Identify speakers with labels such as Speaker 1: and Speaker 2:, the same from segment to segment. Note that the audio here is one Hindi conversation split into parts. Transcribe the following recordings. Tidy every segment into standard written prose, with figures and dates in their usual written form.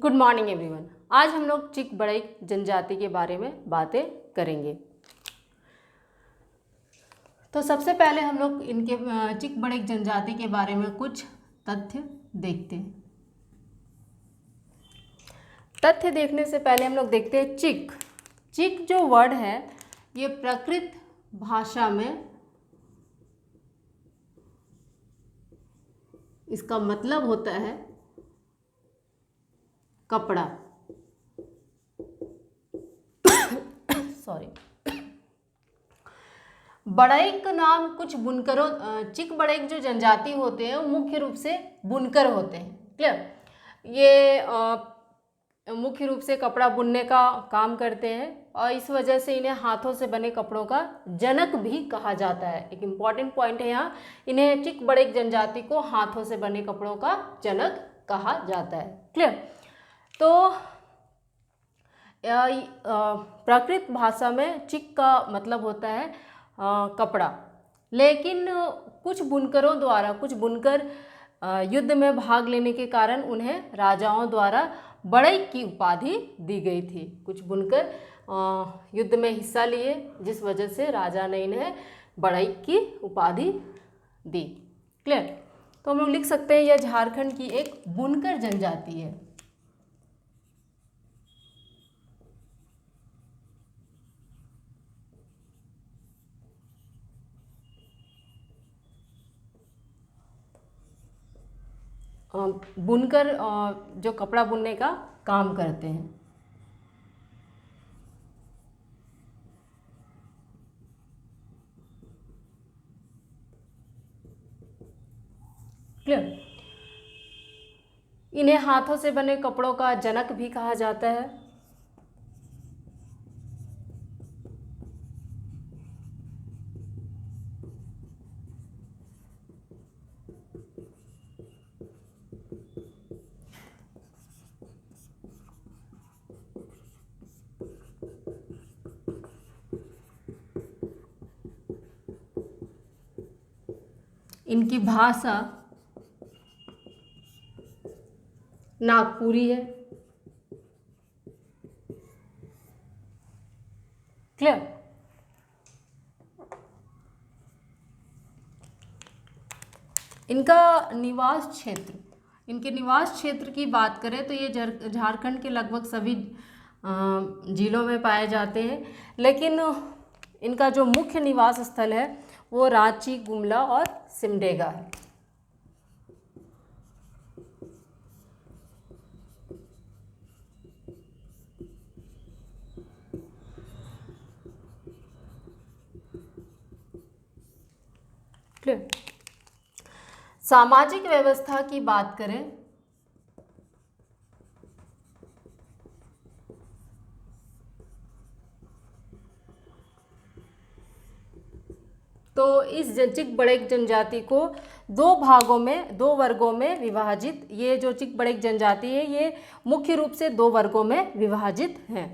Speaker 1: Good morning everyone. आज हम लोग चिक बड़ैक जनजाति के बारे में बातें करेंगे। तो सबसे पहले हम लोग इनके चिक बड़ैक जनजाति के बारे में कुछ तथ्य देखते हैं। तथ्य देखने से पहले हम लोग देखते हैं चिक। चिक जो वर्ड है ये प्राकृत भाषा में इसका मतलब होता है कपड़ा। सॉरी। बड़ैक नाम कुछ बुनकरों, चिक बड़ैक जो जनजाति होते हैं वो मुख्य रूप से बुनकर होते हैं। क्लियर? ये मुख्य रूप से कपड़ा बुनने का काम करते हैं और इस वजह से इन्हें हाथों से बने कपड़ों का जनक भी कहा जाता है। एक इम्पॉर्टेंट पॉइंट है यहाँ, इन्हें चिक बड़ैक जनजाति को हाथों से बने कपड़ों का जनक कहा जाता है। क्लियर? तो प्राकृत भाषा में चिक का मतलब होता है कपड़ा। लेकिन कुछ बुनकरों द्वारा, कुछ बुनकर युद्ध में भाग लेने के कारण उन्हें राजाओं द्वारा बड़ैक की उपाधि दी गई थी। कुछ बुनकर युद्ध में हिस्सा लिए जिस वजह से राजा ने इन्हें बड़ैक की उपाधि दी। क्लियर? तो हम लोग लिख सकते हैं यह झारखंड की एक बुनकर जनजाति है। बुनकर जो कपड़ा बुनने का काम करते हैं। क्लियर? इन्हें हाथों से बने कपड़ों का जनक भी कहा जाता है। इनकी भाषा नागपुरी है। क्लियर? इनका निवास क्षेत्र, इनके निवास क्षेत्र की बात करें तो ये झारखंड के लगभग सभी जिलों में पाए जाते हैं। लेकिन इनका जो मुख्य निवास स्थल है वो रांची, गुमला और सिमडेगा है। क्लियर? सामाजिक व्यवस्था की बात करें तो इस चिक बड़ैक जनजाति को दो भागों में, दो वर्गों में विभाजित, ये जो चिक बड़ैक जनजाति है ये मुख्य रूप से दो वर्गों में विभाजित है।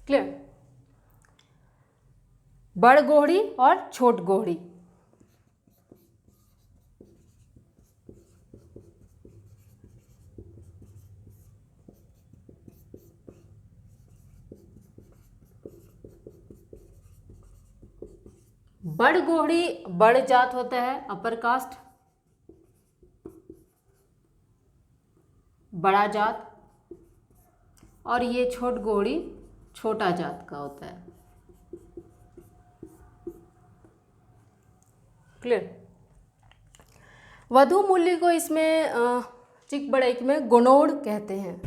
Speaker 1: क्लियर? बड़ गोहड़ी और छोट गोहड़ी। बड़ गोहड़ी बड़ जात होता है, अपर कास्ट, बड़ा जात, और ये छोट गोहड़ी छोटा जात का होता है। क्लियर? वधु मूल्य को इसमें चिक बड़ैक में गोनोड़ कहते हैं।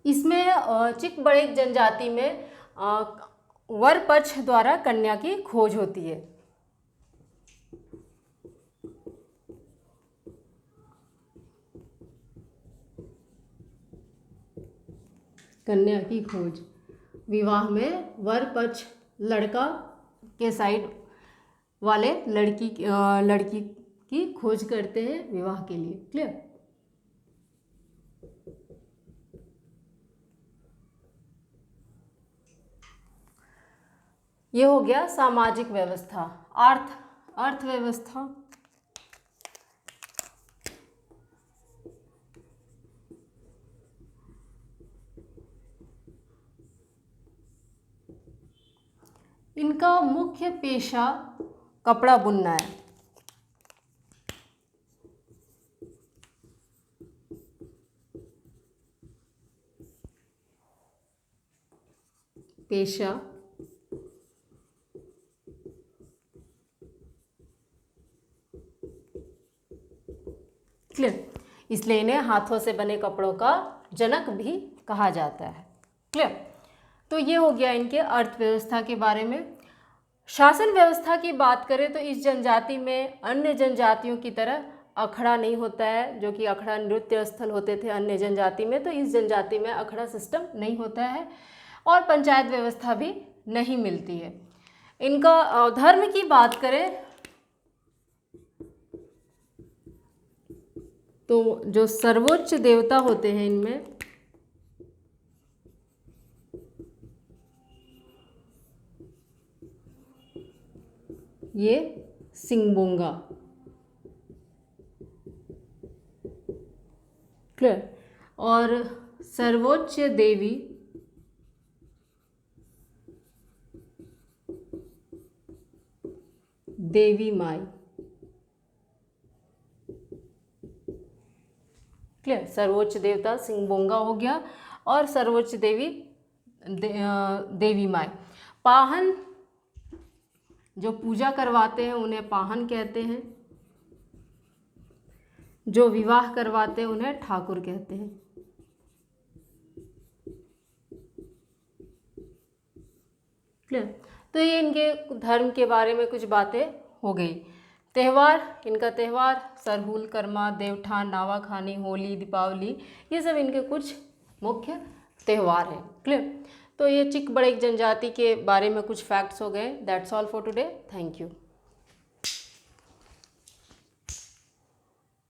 Speaker 1: इसमें चिक बड़ैक जनजाति में वर पक्ष द्वारा कन्या की खोज होती है। कन्या की खोज। विवाह में वर पक्ष लड़का के साइड वाले लड़की की खोज करते हैं विवाह के लिए। क्लियर। ये हो गया सामाजिक व्यवस्था। अर्थव्यवस्था। इनका मुख्य पेशा कपड़ा बुनना है। पेशा क्लियर। इसलिए इन्हें हाथों से बने कपड़ों का जनक भी कहा जाता है। क्लियर। तो ये हो गया इनके अर्थव्यवस्था के बारे में। शासन व्यवस्था की बात करें तो इस जनजाति में अन्य जनजातियों की तरह अखड़ा नहीं होता है, जो कि अखड़ा नृत्य स्थल होते थे अन्य जनजाति में, तो इस जनजाति में अखड़ा सिस्टम नहीं होता है और पंचायत व्यवस्था भी नहीं मिलती है। इनका धर्म की बात करें तो जो सर्वोच्च देवता होते हैं इनमें ये सिंगबोंगा। क्लियर। और सर्वोच्च देवी देवी माई। क्लियर। सर्वोच्च देवता सिंगबोंगा हो गया और सर्वोच्च देवी देवी माई। पाहन जो पूजा करवाते हैं उन्हें पाहन कहते हैं, जो विवाह करवाते हैं उन्हें ठाकुर कहते हैं। क्लियर। तो ये इनके धर्म के बारे में कुछ बातें हो गई। त्यौहार, इनका त्यौहार सरहुल, कर्मा, देवठान, नावाखानी, होली, दीपावली, ये सब इनके कुछ मुख्य त्यौहार हैं। क्लियर। तो ये चिक बड़ेक जनजाति के बारे में कुछ फैक्ट्स हो गए। That's all for today. Thank you.